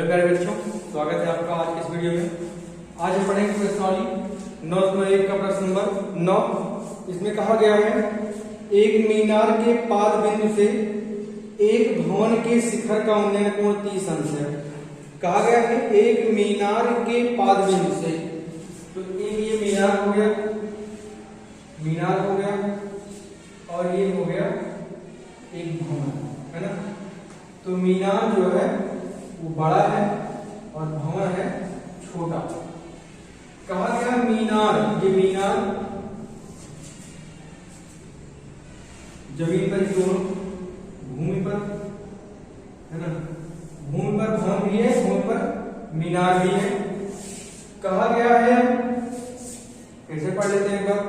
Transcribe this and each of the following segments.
Hello प्यारे बच्चों, स्वागत है आपका आज के इस वीडियो में। आज हम पढ़ेंगे प्रश्नावली 9.1 का प्रश्न नंबर 9। इसमें कहा गया है एक मीनार के पाद बिंदु से एक भवन के शिखर का उन्नयन कोण 30 अंश है। कहा गया है एक मीनार के पाद बिंदु से, तो एक ये मीनार हो गया, और ये हो गया एक भवन, है ना। तो मीनार जो है वो बड़ा है और भवन है छोटा। कहा गया मीनार, ये मीनार जमीन पर क्यों, भूमि पर, है ना। भूमि पर भवन भी है, भूमि पर मीनार भी है। कहा गया है, कैसे पढ़ लेते हैं एक बार,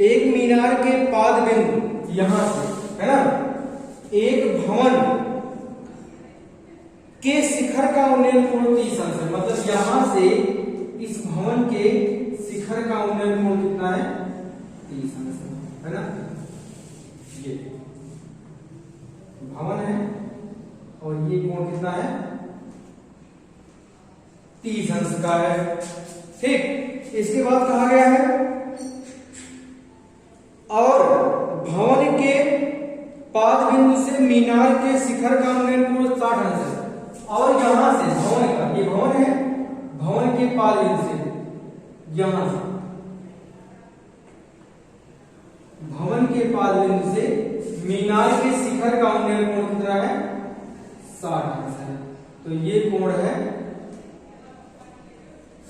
एक मीनार के पाद बिंदु यहां से, है ना, एक भवन के शिखर का उन्नयन कोण 30 अंश है। मतलब यहां से इस भवन के शिखर का उन्नयन कोण कितना है, 30 अंश है ना। ये भवन है और ये कोण कितना है, 30 अंश का है। ठीक, इसके बाद कहा गया है और भवन के पाद बिंदु से मीनार के शिखर का उन्नयन कोण 60 अंश है। और यहां से भवन का, ये भवन है, भवन के पाद बिंदु से, यहां से भवन के पाद बिंदु से मीनार के शिखर का उन्नयन कोण कितना है, 60 अंश है। तो ये कोण है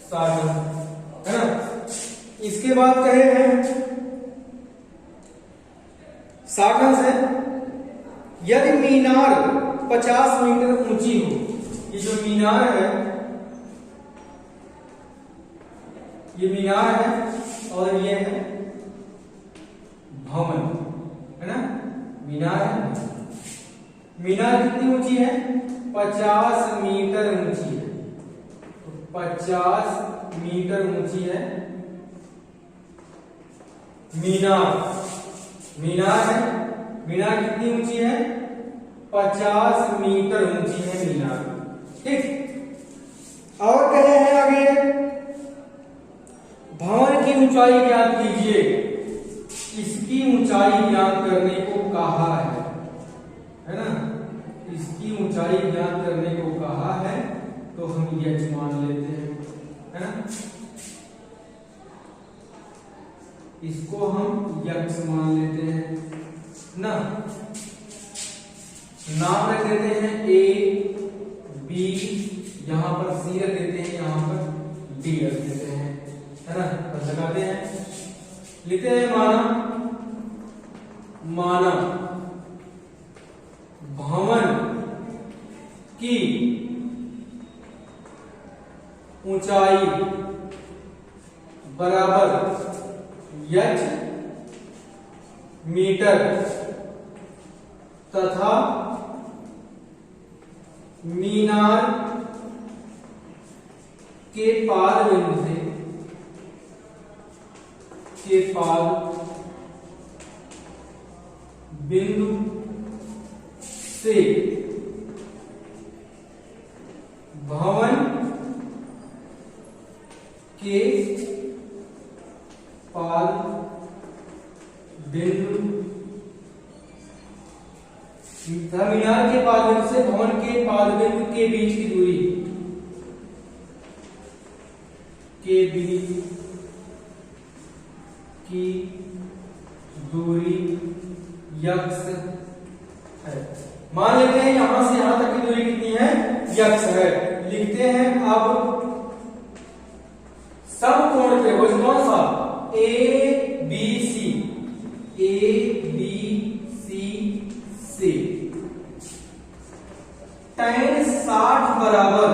60 अंश, है ना। इसके बाद कहे हैं 60 अंश है यदि मीनार 50 मीटर ऊंची हो। ये जो मीनार है, ये मीनार है और ये है भवन, है ना। मीनार है, मीनार कितनी ऊंची है, 50 मीटर ऊंची है। तो 50 मीटर ऊंची है मीनार, मीनार है, मीनार कितनी ऊंची है, 50 मीटर ऊंची है मीनार। ठीक, और कहे हैं आगे भवन की ऊंचाई ज्ञात कीजिए। इसकी ऊंचाई ज्ञात करने को कहा है ना। इसकी ऊंचाई ज्ञात करने को कहा है, तो हम यह मान लेते हैं, है ना। इसको हम यक्ष मान लेते हैं ना। नाम रख देते हैं ए बी, यहां पर सी रख देते हैं, यहां पर डी रख देते हैं, है ना। बस लगाते हैं, लिखते हैं माना भवन की ऊंचाई बराबर यच मीटर तथा मीनार के पाद बिंदु से भवन के पाद बिंदु, मीनार के पाद बिंदु से भवन के पाद बिंदु के बीच की दूरी, के बीच की दूरी यक्ष है। मान लेते हैं यहां से यहां तक की दूरी कितनी है, यक्ष है। लिखते हैं अब सब कोण के वो कौन सा, ए बी सी, से tan 60 बराबर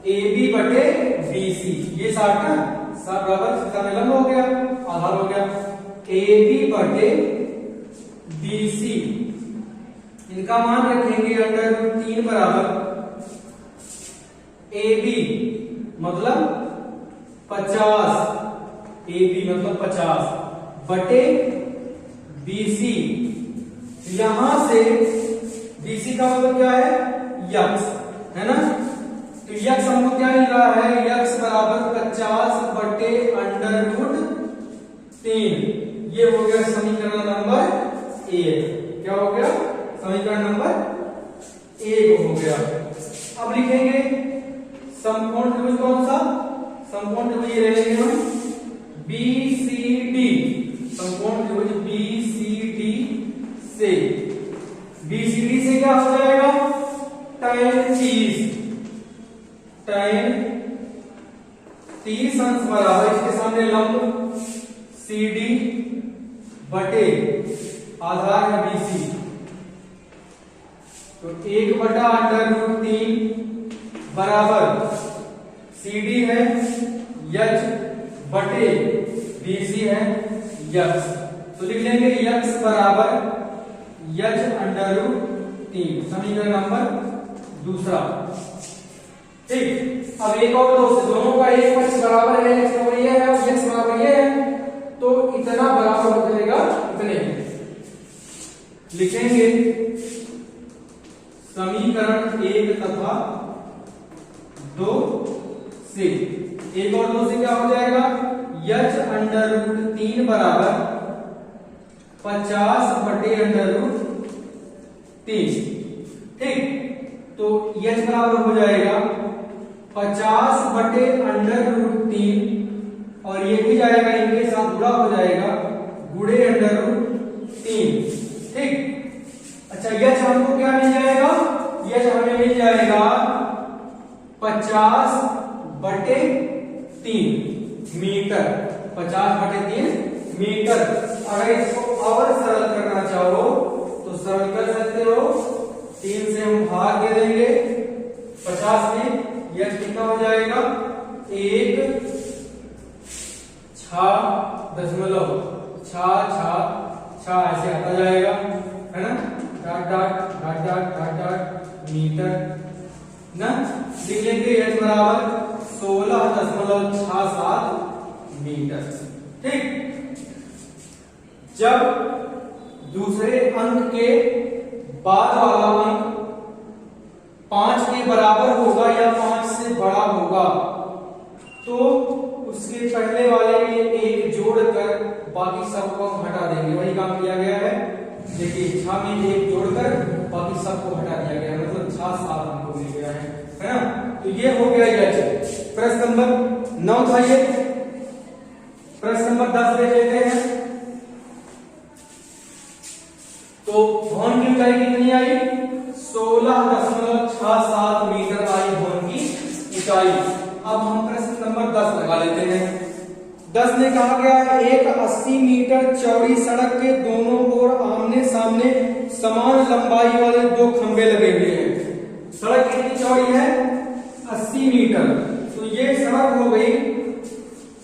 ए बी बटे बी सी। ये 60 ना, 60 बराबर इसका लंब हो गया, आधार हो गया, ए बी बटे बी सी। इनका मान रखेंगे अंडर 3 बराबर ए बी मतलब 50, ए बी मतलब 50 बटे BC, यहां से का मतलब क्या है, यक्स, है ना। तो यक्स हमको क्या मिल रहा है, यक्स बराबर 50/√3। ये हो गया समीकरण नंबर 1। क्या हो गया, समीकरण नंबर 1 हो गया। अब लिखेंगे समकोण त्रिभुज, कौन सा, समकोण त्रिभुज ये ले लेंगे हम BCD, समकोण त्रिभुज BCD से, BCD से क्या हो जाएगा, tan 30 अंश बराबर, इसके सामने लंब CD बटे आधार है BC, तो 1/√3 बराबर CD है यच बटे BC है यक्स। तो लिख लेंगे यक्स बराबर h√3, समीकरण नंबर 2। ठीक, अब एक और दोनों का एक पक्ष बराबर है, x बराबर ये है और x बराबर ये है, तो इतना बराबर हो जाएगा इतने। लिखेंगे समीकरण 1 तथा 2 से, 1 और 2 से क्या हो जाएगा, h√3 बराबर 50/√3। ठीक, तो h बराबर हो जाएगा 50/√3 और ये भी जाएगा, इनके साथ गुणा हो जाएगा, गुणे √3। ठीक, अच्छा यह हमको क्या मिल जाएगा, यह हमें मिल जाएगा 50/3 मीटर, 50/3 मीटर। अगर इसको और सरल करना चाहो तो सरल कर सकते हो, 3 से हम भाग दे देंगे 50 में, यह कितना हो जाएगा 1.6 ऐसे आता जाएगा, है ना, dot dot dot dot dot dot metre ना। लिख लेंगे h बराबर 16.67 मीटर। ठीक, जब दूसरे अंक के बाद वाला अंक 5 के बराबर होगा या 5 से बड़ा होगा तो उसके पहले वाले में 1 जोड़कर बाकी सबको हम हटा देंगे, वही काम किया गया है। देखिए 6 में 1 जोड़कर बाकी सबको हटा दिया गया, मतलब 6 7 हमको मिल गया है ना। तो ये हो गया यच। प्रश्न नंबर 9 था ये। प्रश्न नंबर 10 देख लेते हैं। तो भवन की ऊंचाई कितनी आई, 16.67 मीटर आई भवन की ऊंचाई। अब हम प्रश्न नंबर 10 लगा लेते हैं। 10 में कहा गया है एक 80 मीटर चौड़ी सड़क के दोनों ओर आमने सामने समान लंबाई वाले 2 खंबे लगे हुए हैं। सड़क कितनी चौड़ी है, 80 मीटर। तो ये सड़क हो गई,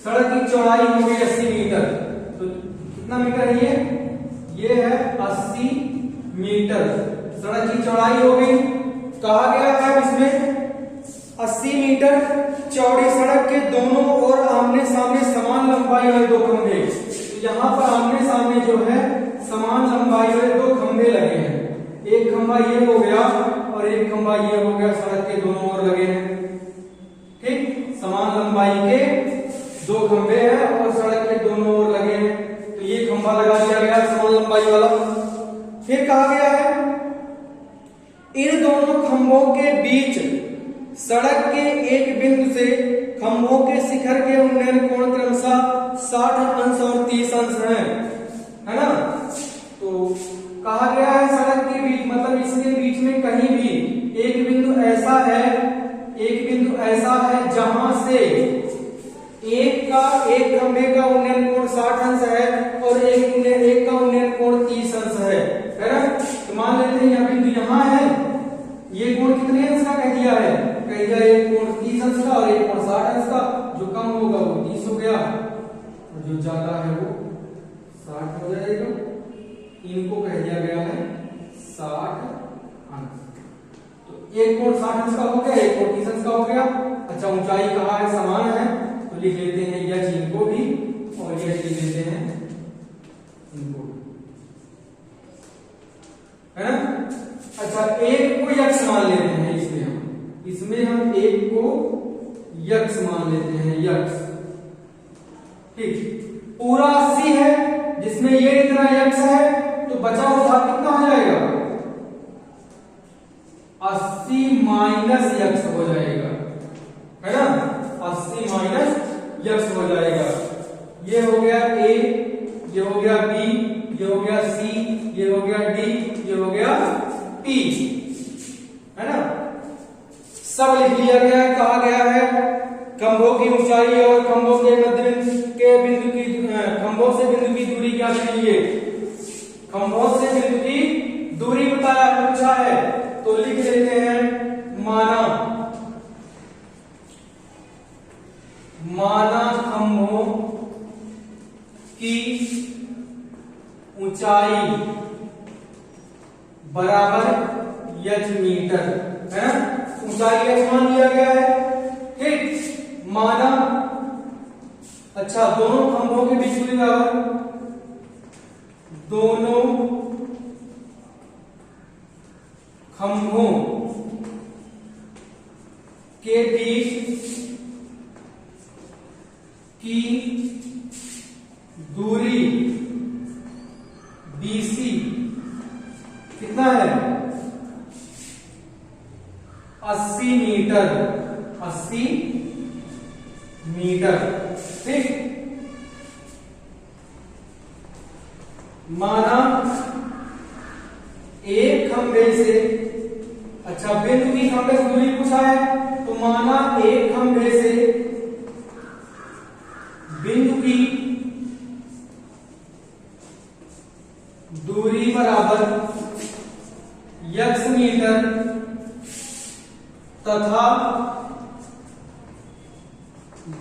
सड़क की चौड़ाई हो गई 80 मीटर। तो कितना मीटर है ये है 80 मीटर सड़क की चौड़ाई हो गई। कहा गया है इसमें 80 मीटर चौड़ी सड़क के दोनों ओर आमने सामने समान लंबाई वाले 2 खंभे। तो यहाँ पर आमने सामने जो है समान लंबाई वाले 2 खंभे लगे हैं। एक खंभा ये हो गया और एक खंभा ये हो गया, सड़क के दोनों ओर लगे हैं। ठीक, समान लंबाई के 2 खंभे हैं और सड़क के दोनों ओर लगे हैं। तो ये खंभा लगा दिया गया समान लंबाई वाला। फिर कहा गया है इन दोनों खंभों के बीच सड़क के एक बिंदु से खंभों के शिखर के उन्नयन कोण क्रमशः 60 अंश और 30 अंश है ना। तो कहा गया है सड़क के बीच, मतलब इसके बीच में कहीं भी एक बिंदु ऐसा है जहां से एक खंभे का उन्नयन कोण 60 अंश है और एक का उन्नयन कोण 30 अंश है ना। तो मान लेते हैं यह बिंदु यहाँ है, ये कोण कितने अंश का कह दिया है, कह दिया एक कोण 30 अंश का और एक कोण 60 अंश का। जो कम होगा वो 30 हो गया और जो ज्यादा है वो 60 हो जाएगा। इनको कह दिया गया है 60 अंश। तो एक कोण 60 अंश का हो गया, एक कोण 30 अंश का हो गया। अच्छा ऊंचाई कहाँ है, समान है, तो लिख लेते हैं यह इनको भी और यह लिख लेते हैं इनको, है ना। अच्छा, एक को यक्स मान लेते हैं, इसमें हम एक को यक्स मान लेते हैं, यक्स। ठीक, पूरा 80 है जिसमें ये इतना यक्स है, तो बचा हुआ भाग कितना हो जाएगा? 80 माइनस यक्स हो जाएगा, है ना? 80 माइनस यक्स हो जाएगा। ये हो गया ए, ये हो गया बी, ये हो गया सी, ये हो गया डी, ये हो गया पी, है ना? सब लिख लिया गया है। कहा गया है खंभों की ऊंचाई और खंभों के मध्य के बिंदु की खंभों से बिंदु की दूरी क्या चाहिए? खंभों से बिंदु की दूरी बताया पूछा है, तो लिख लेते हैं माना खंभों की ऊंचाई बराबर एच मीटर, है ना? ऊंचाई एच मान दिया गया है। ठीक, माना, अच्छा, दोनों खंभों के बीच दूरी बराबर, दोनों खंभों के बीच की दूरी BC कितना है? 80 मीटर, 80 मीटर। ठीक, माना एक खंभे से, अच्छा, बिंदु की खंभे से दूरी पूछा है, तो माना एक खंभे से बिंदु की दूरी बराबर x मीटर तथा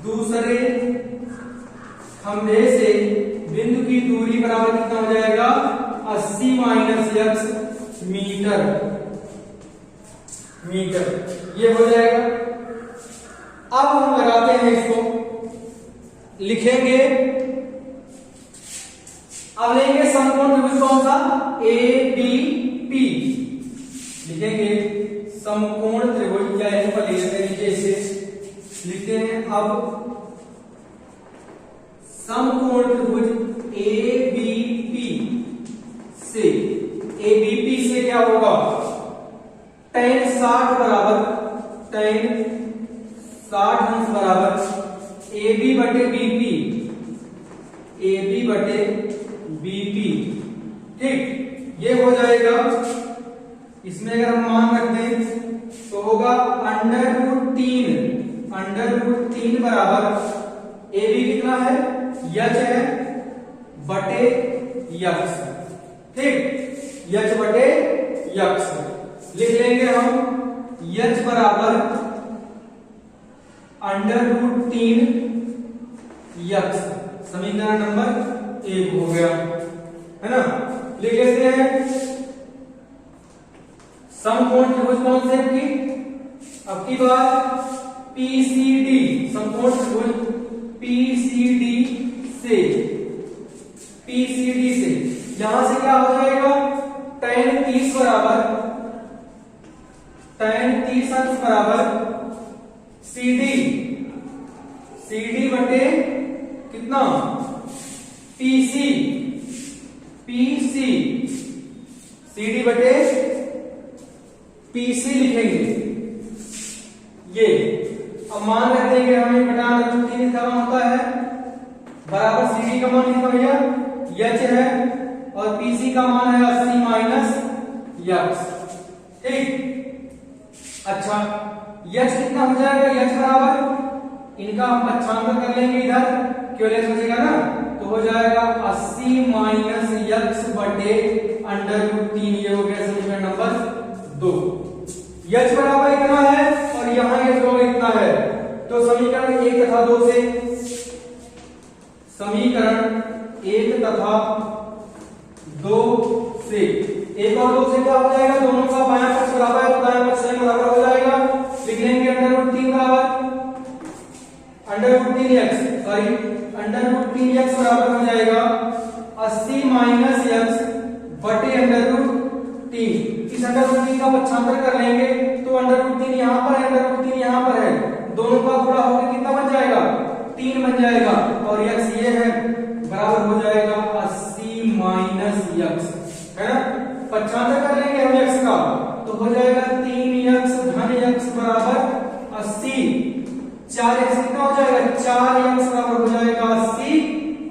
दूसरे खंभे से बिंदु की दूरी बराबर कितना हो जाएगा? 80 माइनस x मीटर, ये हो जाएगा। अब हम लगाते हैं इसको, लिखेंगे, अब लेंगे समकोण त्रिभुज कौन सा? ABP लिखेंगे, समकोण त्रिभुज, या यहीं पर लिख लेते हैं नीचे से, लिखते हैं अब समकोण त्रिभुज ABP से क्या होगा? tan 60 बराबर tan 60 अंश बराबर AB बटे BP। ठीक, ये हो जाएगा। इसमें अगर हम मान रख दें तो होगा √3 बराबर AB कितना है? h है बटे x। ठीक, h बटे x लिख लेंगे हम, h बराबर √3 x, समीकरण नंबर 1 हो गया, है ना? लिख लेते हैं समकोण त्रिभुज कौन से की? अब की बात PCD, समकोण त्रिभुज PCD से यहां से क्या हो जाएगा? tan 30 बराबर tan 30 अंश बराबर CD बटे कितना? PC CD बटे PC लिखेंगे ये। अब मान रख देंगे हमें बटा √3 लिखा होता है, बराबर CD का मान कितना भैया? h है और PC का मान है 80 माइनस x। ठीक, अच्छा, h कितना हो जाएगा? h बराबर, इनका हम पक्षांतर कर लेंगे इधर, क्यों h बचेगा ना, तो हो जाएगा 80 माइनस x बटे √3, ये हो गया समीकरण नंबर 2। h बराबर इतना है और यहाँ h होगा इतना है, तो समीकरण 1 तथा 2 से, समीकरण 1 तथा 2 से, 1 और 2 से क्या हो जाएगा? दोनों का बायां पक्ष बराबर है तो दायां पक्ष स्वयं बराबर हो जाएगा। लिख लेंगे √3 बराबर √3x बराबर हो जाएगा 80 माइनस x बटे √3। इस √3 पक्षांतर कर लेंगे तो √3 यहाँ पर है, √3 यहाँ पर है, दोनों का गुणा होकर कितना बन जाएगा? 3 बन जाएगा। और x ये है बराबर हो जाएगा 80 माइनस x, है ना। पक्षांतर कर लेंगे हम x का तो हो जाएगा 3x धन x बराबर 80। 4x कितना हो जाएगा? 4x बराबर हो जाएगा 80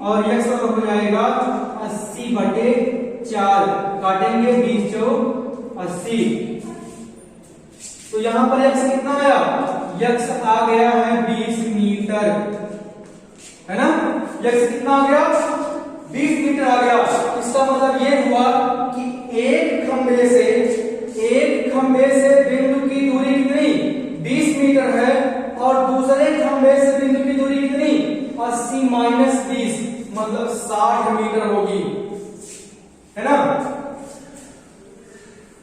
और x बराबर हो जाएगा 80/4। काटेंगे 20 चौक 80। तो यहां पर x कितना आया? x आ गया है 20 मीटर, है ना। x कितना आ गया? 20 मीटर आ गया। इसका मतलब ये हुआ कि एक खंबे से बिंदु की दूरी कितनी? 20 मीटर है और दूसरे खंबे से बिंदु की दूरी कितनी? 80 माइनस 20 मतलब 60 मीटर होगी, है ना।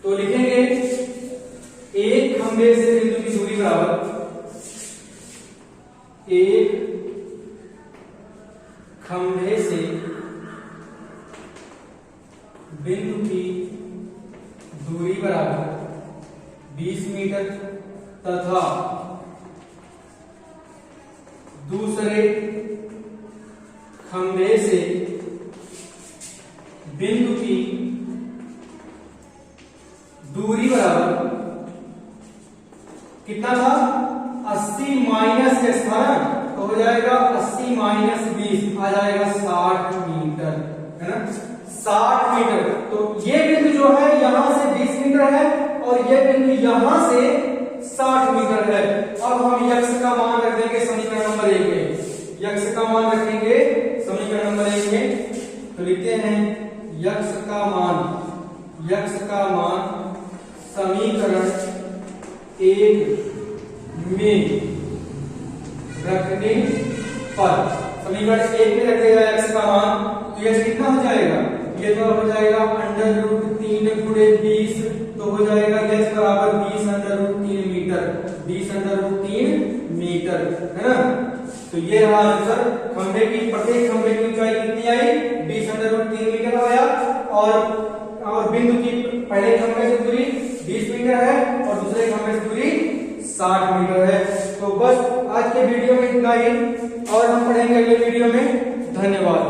तो लिखेंगे एक खंबे से बिंदु की दूरी बराबर, एक खंबे से बिंदु की दूरी बराबर 20 मीटर तथा दूसरे खंबे से बिंदु की दूरी बराबर कितना था? 80 माइनस x था ना, तो हो जाएगा 80 माइनस 20 आ जाएगा 60 मीटर, है ना। 60 मीटर। तो ये बिंदु जो है यहां से 20 मीटर है और ये बिंदु यहां से 60 मीटर है। अब हम x का मान रख देंगे समीकरण नंबर 1 में। x का मान रखेंगे समीकरण नंबर 1 में, तो लिखते हैं x का मान समीकरण 1 में रखने पर, समीकरण 1 में रखेगा x का मान, तो x कितना हो जाएगा? ये तो हो जाएगा √3 गुणे 20, तो हो जाएगा h बराबर 20√3 मीटर, 20√3 मीटर, है ना। तो ये रहा आंसर। खंबे की प्रत्येक खंबे की ऊंचाई कितनी आई? 20√3 मीटर आया और बिंदु की पहले खंबे से दूरी 20 मीटर है और दूसरे खंबे से दूरी 60 मीटर है। तो बस आज के वीडियो में इतना ही और हम पढ़ेंगे अगले वीडियो में। धन्यवाद।